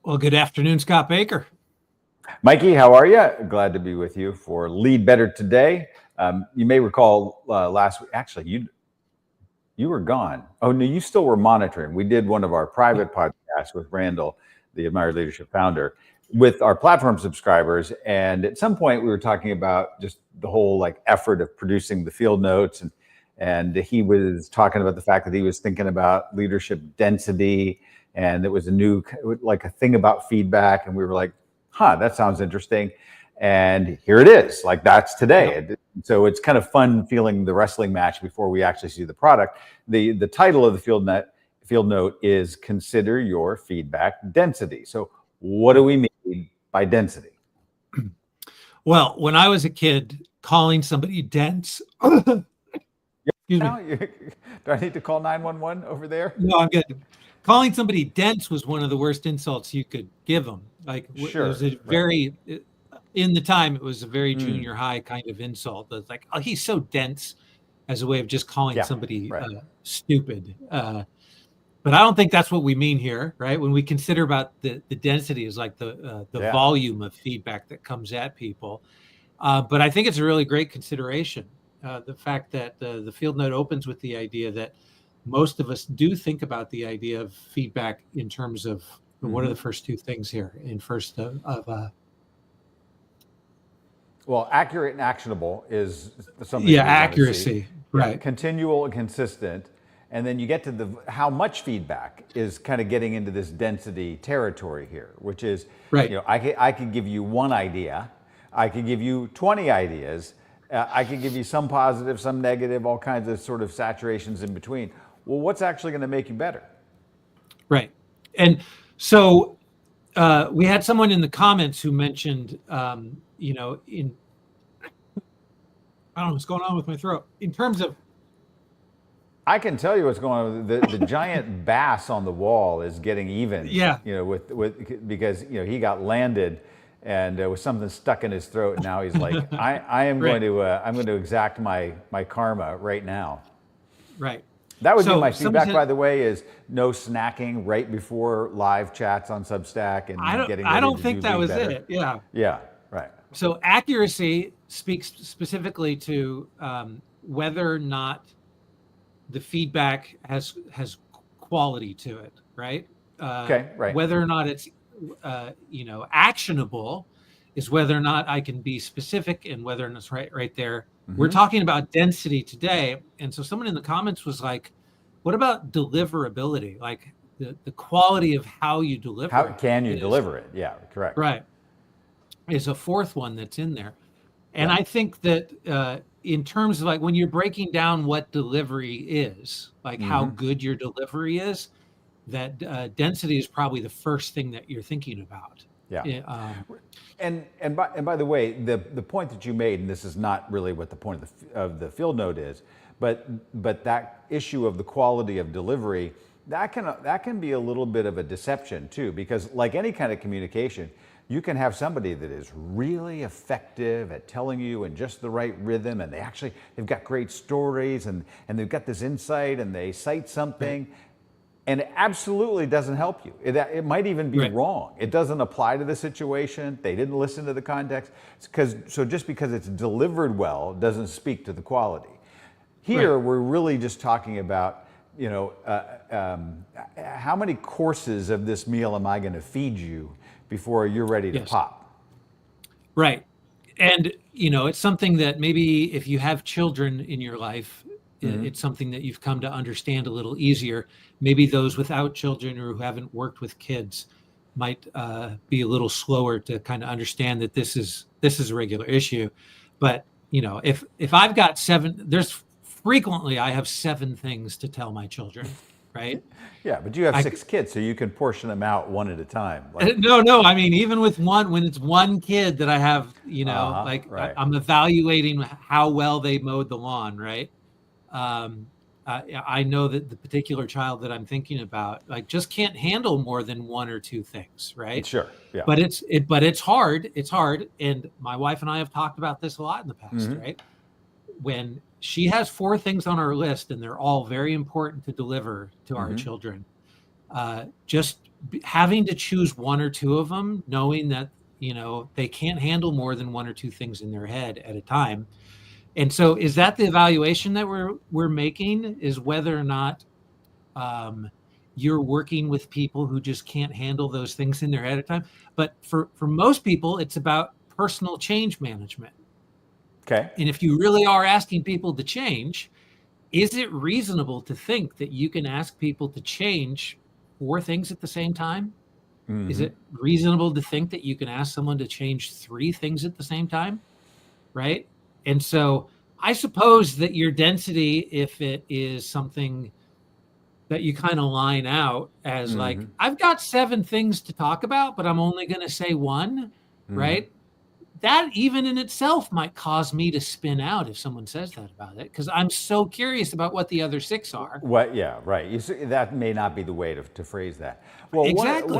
Well, good afternoon, Scott Baker. Mikey, how are you? Glad to be with you for Lead Better today. You may recall last week, actually, you were gone. Oh, no, you still were monitoring. We did one of our private podcasts with Randall, the Admired Leadership founder, with our platform subscribers. And at some point, we were talking about just the whole effort of producing the field notes, and he was talking about the fact that he was thinking about leadership density, and it was a thing about feedback, and we were like, huh, that sounds interesting. And here it is. That's today. Yep. So it's kind of fun feeling the wrestling match before we actually see the product. The title of the field note is Consider Your Feedback Density. So what do we mean by density? Well, when I was a kid, calling somebody dense. Excuse me. Do I need to call 911 over there? No, I'm good. Calling somebody dense was one of the worst insults you could give them. Sure, it was a very, in the time, it was a very junior high kind of insult. It's like, oh, he's so dense, as a way of just calling somebody stupid. But I don't think that's what we mean here, right? When we consider about the density is like the volume of feedback that comes at people. But I think it's a really great consideration. The fact that the field note opens with the idea that most of us do think about the idea of feedback in terms of what are the first two things here well, accurate and actionable is something. Yeah, accuracy, right? Continual and consistent, and then you get to how much feedback is kind of getting into this density territory here, which is right. I could give you one idea, I could give you 20 ideas, I could give you some positive, some negative, all kinds of sort of saturations in between. Well, what's actually going to make you better? Right. And so we had someone in the comments who mentioned, I don't know what's going on with my throat. In terms of, I can tell you what's going on. The giant bass on the wall is getting even. Yeah. Because he got landed, and with something stuck in his throat. And now he's like, I am going to exact my karma right now. Right. That would be my feedback, by the way, is no snacking right before live chats on Substack and getting ready I don't to think do that was better. it. Yeah. Yeah. Right. So accuracy speaks specifically to whether or not the feedback has quality to it, right? Right. Whether or not it's actionable is whether or not I can be specific, and whether or not it's right there. We're talking about density today. And so someone in the comments was like, what about deliverability? Like the quality of how you deliver How can you deliver it? Yeah, correct. Right. Is a fourth one that's in there. And I think that in terms of when you're breaking down what delivery is, how good your delivery is, that density is probably the first thing that you're thinking about. Yeah. And by the way, the point that you made, and this is not really what the point of the field note is, but that issue of the quality of delivery, that can be a little bit of a deception too, because like any kind of communication, you can have somebody that is really effective at telling you in just the right rhythm, and they've got great stories, and they've got this insight, and they cite something. And it absolutely doesn't help you. It might even be wrong. It doesn't apply to the situation. They didn't listen to the context. So just because it's delivered well doesn't speak to the quality. Here, we're really just talking about, how many courses of this meal am I going to feed you before you're ready to pop? Right. And, it's something that maybe if you have children in your life, it's something that you've come to understand a little easier. Maybe those without children or who haven't worked with kids might be a little slower to kind of understand that this is a regular issue. But if I've got frequently I have 7 things to tell my children, right? Yeah, but you have 6 kids, so you can portion them out one at a time. No. I mean, even with one, when it's one kid that I have, I'm evaluating how well they mowed the lawn, right? I know that the particular child that I'm thinking about, just can't handle more than 1 or 2 things, right? Sure. Yeah. But it's hard. It's hard. And my wife and I have talked about this a lot in the past, right? When she has 4 things on her list and they're all very important to deliver to our children, just having to choose one or two of them, knowing that, they can't handle more than one or two things in their head at a time. And so is that the evaluation that we're making, is whether or not you're working with people who just can't handle those things in their head at a time? But for most people, it's about personal change management. Okay. And if you really are asking people to change, is it reasonable to think that you can ask people to change 4 things at the same time? Mm-hmm. Is it reasonable to think that you can ask someone to change 3 things at the same time? Right. And so I suppose that your density, if it is something that you kind of line out as like, I've got 7 things to talk about, but I'm only going to say 1, right? That even in itself might cause me to spin out if someone says that about it, because I'm so curious about what the other 6 are. What? Yeah, right. You see, that may not be the way to phrase that. Well, exactly.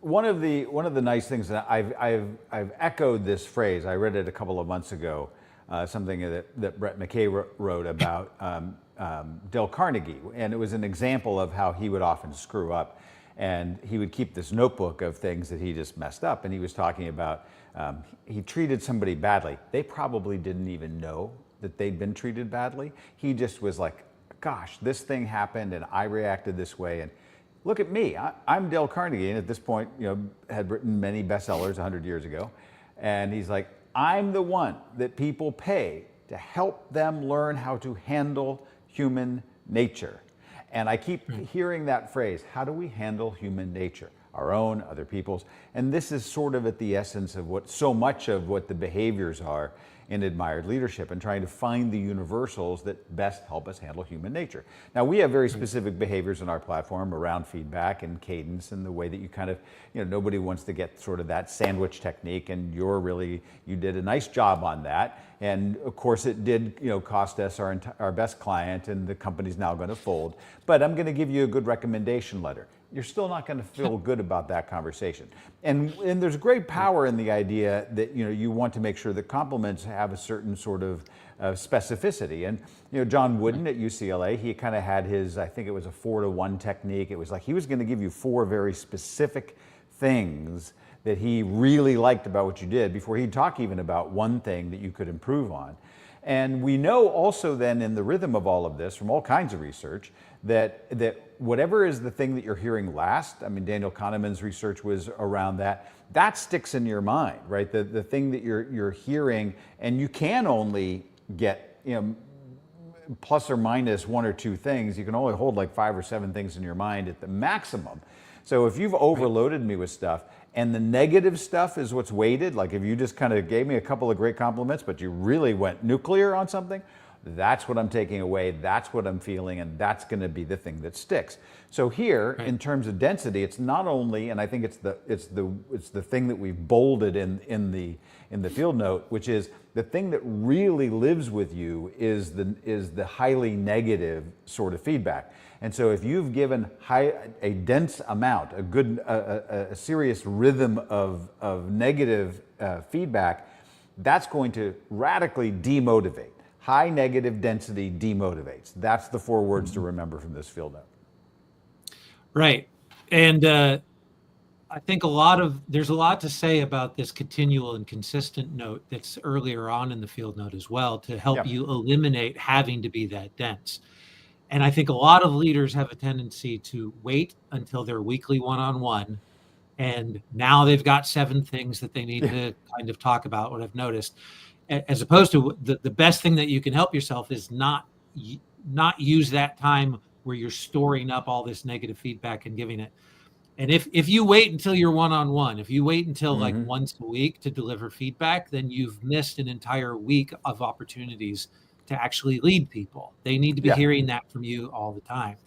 One of the nice things that I've echoed this phrase. I read it a couple of months ago, something that Brett McKay wrote about Dale Carnegie, and it was an example of how he would often screw up, and he would keep this notebook of things that he just messed up, and he was talking about he treated somebody badly. They probably didn't even know that they'd been treated badly. He just was like, gosh, this thing happened and I reacted this way, and look at me, I'm Dale Carnegie, and at this point, had written many bestsellers 100 years ago, and he's like, I'm the one that people pay to help them learn how to handle human nature. And I keep hearing that phrase, how do we handle human nature? Our own, other people's. And this is sort of at the essence of what so much of what the behaviors are in admired leadership, and trying to find the universals that best help us handle human nature. Now, we have very specific behaviors in our platform around feedback and cadence, and the way that you kind of, nobody wants to get sort of that sandwich technique, and you did a nice job on that. And of course it did, cost us our best client, and the company's now going to fold. But I'm going to give you a good recommendation letter. You're still not going to feel good about that conversation. And there's great power in the idea that, you want to make sure that compliments have a certain sort of specificity. And, John Wooden at UCLA, he kind of had his, I think it was a 4-to-1 technique. It was like he was going to give you 4 very specific things that he really liked about what you did before he'd talk even about one thing that you could improve on. And we know also then, in the rhythm of all of this, from all kinds of research, that whatever is the thing that you're hearing last, I mean, Daniel Kahneman's research was around that sticks in your mind, right? The thing that you're hearing, and you can only get, plus or minus 1 or 2 things. You can only hold like 5 or 7 things in your mind at the maximum. So if you've overloaded me with stuff, and the negative stuff is what's weighted, like if you just kind of gave me a couple of great compliments, but you really went nuclear on something, that's what I'm taking away, that's what I'm feeling, and that's going to be the thing that sticks. So here, in terms of density, it's not only, and I think it's the thing that we've bolded in the field note, which is the thing that really lives with you is the highly negative sort of feedback. And so if you've given a dense amount, a serious rhythm of negative feedback, that's going to radically demotivate. High negative density demotivates. That's the 4 words to remember from this field note. Right. And I think there's a lot to say about this continual and consistent note that's earlier on in the field note as well, to help you eliminate having to be that dense. And I think a lot of leaders have a tendency to wait until their weekly one-on-one, and now they've got 7 things that they need to kind of talk about, what I've noticed, as opposed to the best thing that you can help yourself is not use that time where you're storing up all this negative feedback and giving it. And if you wait until you're one-on-one, if you wait until like once a week to deliver feedback, then you've missed an entire week of opportunities to actually lead people. They need to be hearing that from you all the time.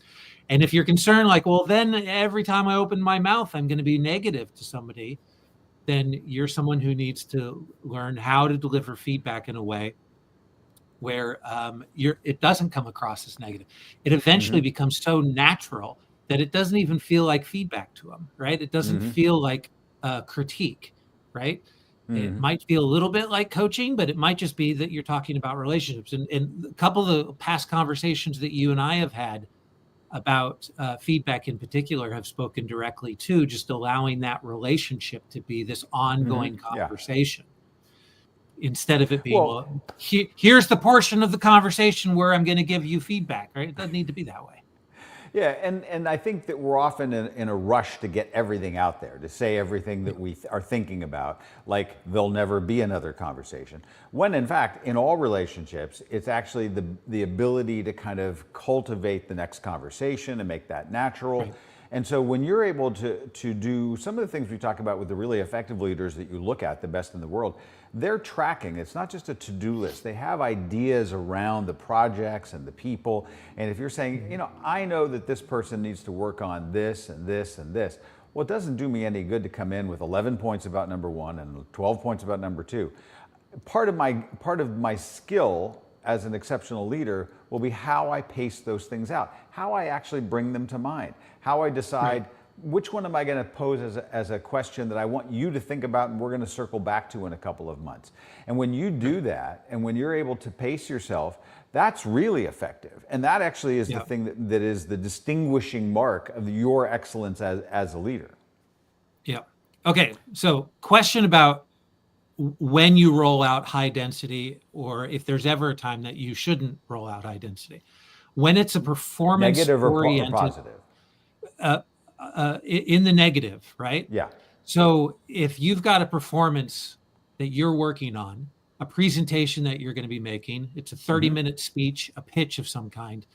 And if you're concerned, like, well, then every time I open my mouth, I'm going to be negative to somebody, then you're someone who needs to learn how to deliver feedback in a way where it doesn't come across as negative. It eventually becomes so natural that it doesn't even feel like feedback to them, right? It doesn't feel like critique, right? It might feel a little bit like coaching, but it might just be that you're talking about relationships. And a couple of the past conversations that you and I have had, about feedback in particular have spoken directly to just allowing that relationship to be this ongoing conversation instead of it being, well, here's the portion of the conversation where I'm going to give you feedback, right? It doesn't need to be that way. Yeah, and I think that we're often in a rush to get everything out there, to say everything that we are thinking about, like there'll never be another conversation. When in fact, in all relationships, it's actually the ability to kind of cultivate the next conversation and make that natural. Right. And so when you're able to do some of the things we talk about with the really effective leaders that you look at, the best in the world, they're tracking. It's not just a to-do list. They have ideas around the projects and the people. And if you're saying, you know, I know that this person needs to work on this and this and this, well, it doesn't do me any good to come in with 11 points about number one and 12 points about number two. Part of my skill as an exceptional leader will be how I pace those things out, how I actually bring them to mind, how I decide which one am I going to pose as a question that I want you to think about and we're going to circle back to in a couple of months. And when you do that, and when you're able to pace yourself, that's really effective. And that actually is the thing that is the distinguishing mark of your excellence as a leader. Yeah. Okay. So question about when you roll out high density, or if there's ever a time that you shouldn't roll out high density. When it's a performance negative oriented, or positive? In the negative, right? Yeah. So if you've got a performance that you're working on, a presentation that you're going to be making, it's a 30-minute speech, a pitch of some kind,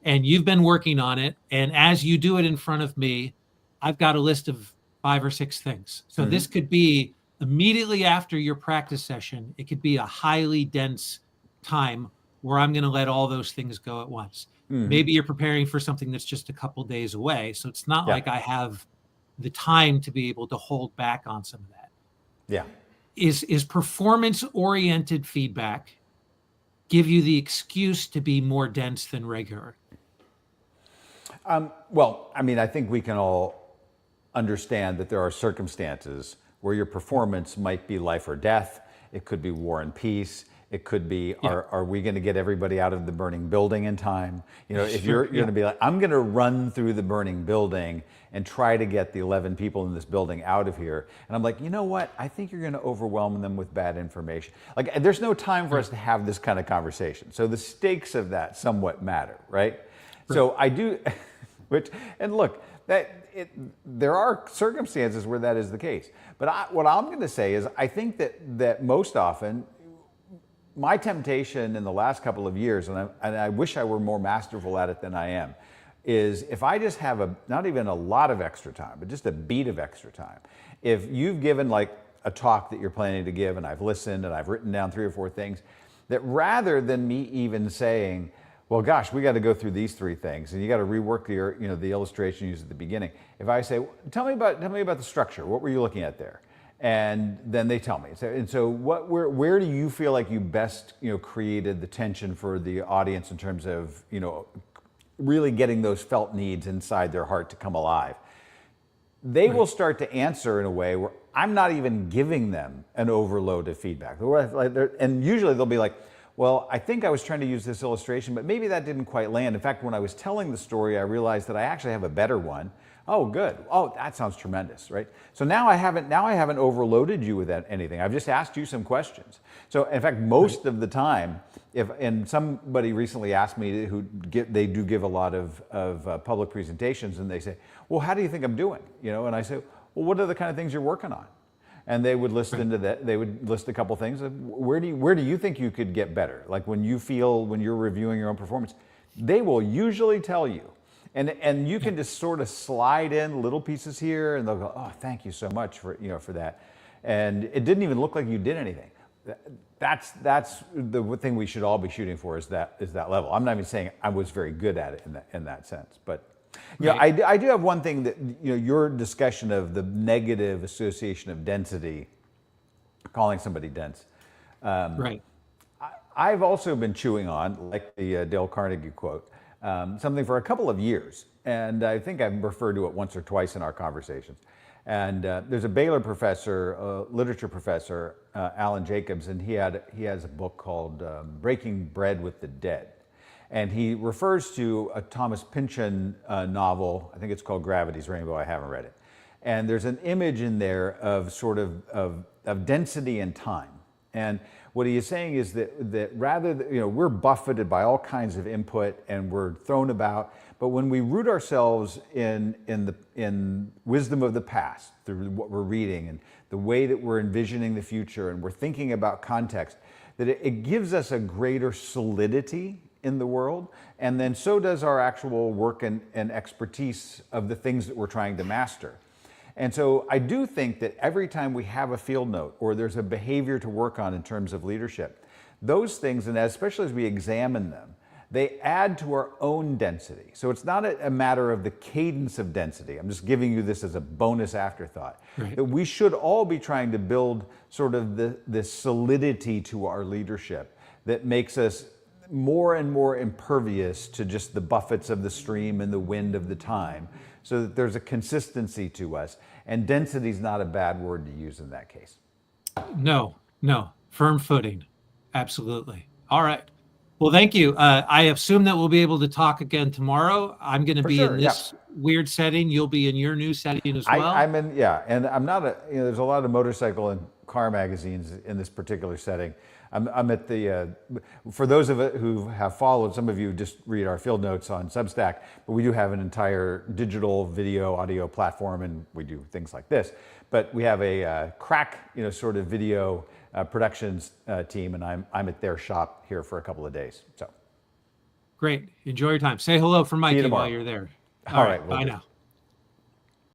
and you've been working on it, and as you do it in front of me, I've got a list of 5 or 6 things. So this could be immediately after your practice session. It could be a highly dense time where I'm going to let all those things go at once. Maybe you're preparing for something that's just a couple days away. So it's not like I have the time to be able to hold back on some of that. Yeah. Is performance-oriented feedback give you the excuse to be more dense than regular? Well, I mean, I think we can all understand that there are circumstances where your performance might be life or death. It could be war and peace. It could be, are we going to get everybody out of the burning building in time? You know, if you're going to be like, I'm going to run through the burning building and try to get the 11 people in this building out of here. And I'm like, you know what? I think you're going to overwhelm them with bad information. Like, there's no time for us to have this kind of conversation. So the stakes of that somewhat matter, right? So I do, and look, there are circumstances where that is the case. But what I'm going to say is, I think that most often, my temptation in the last couple of years, and I wish I were more masterful at it than I am, is if I just have not even a lot of extra time, but just a beat of extra time. If you've given like a talk that you're planning to give, and I've listened and I've written down 3 or 4 things, that rather than me even saying, well, gosh, we got to go through these 3 things, and you got to rework the illustration you used at the beginning. If I say, tell me about the structure. What were you looking at there? And then they tell me. So where do you feel like you best created the tension for the audience in terms of really getting those felt needs inside their heart to come alive? They will start to answer in a way where I'm not even giving them an overload of feedback. And usually they'll be like, well, I think I was trying to use this illustration, but maybe that didn't quite land. In fact, when I was telling the story, I realized that I actually have a better one. Oh, good. Oh, that sounds tremendous, right? So now I haven't overloaded you with anything. I've just asked you some questions. So in fact, most of the time, and somebody recently asked me they do give a lot of public presentations, and they say, well, how do you think I'm doing? And I say, well, what are the kind of things you're working on? And they would list into that. They would list a couple things. Where do you think you could get better? Like when you're reviewing your own performance, they will usually tell you. And you can just sort of slide in little pieces here, and they'll go, oh, thank you so much for that. And it didn't even look like you did anything. That's the thing we should all be shooting for, is that level. I'm not even saying I was very good at it in that sense, but I do have one thing that your discussion of the negative association of density, calling somebody dense. Right. I've also been chewing on, like the Dale Carnegie quote, something for a couple of years, and I think I've referred to it once or twice in our conversations. And there's a Baylor professor, literature professor, Alan Jacobs, and he has a book called Breaking Bread with the Dead. And he refers to a Thomas Pynchon novel. I think it's called Gravity's Rainbow. I haven't read it. And there's an image in there of sort of density and time. And what he is saying is that rather, we're buffeted by all kinds of input and we're thrown about. But when we root ourselves in wisdom of the past through what we're reading and the way that we're envisioning the future and we're thinking about context, that it gives us a greater solidity in the world. And then so does our actual work and expertise of the things that we're trying to master. And so I do think that every time we have a field note or there's a behavior to work on in terms of leadership, those things, and especially as we examine them, they add to our own density. So it's not a matter of the cadence of density. I'm just giving you this as a bonus afterthought. Right. That we should all be trying to build sort of this solidity to our leadership that makes us more and more impervious to just the buffets of the stream and the wind of the time, so that there's a consistency to us. And density is not a bad word to use in that case. No, firm footing. Absolutely. All right. Well, thank you. I assume that we'll be able to talk again tomorrow. I'm going to be in this weird setting. You'll be in your new setting as well. I'm in, and I'm not there's a lot of motorcycle and car magazines in this particular setting. I'm at the, for those of it who have followed, some of you just read our field notes on Substack, but we do have an entire digital video, audio platform, and we do things like this. But we have a crack, sort of video productions team, and I'm at their shop here for a couple of days. So great. Enjoy your time. Say hello from Mikey while you're there. All right. Bye now.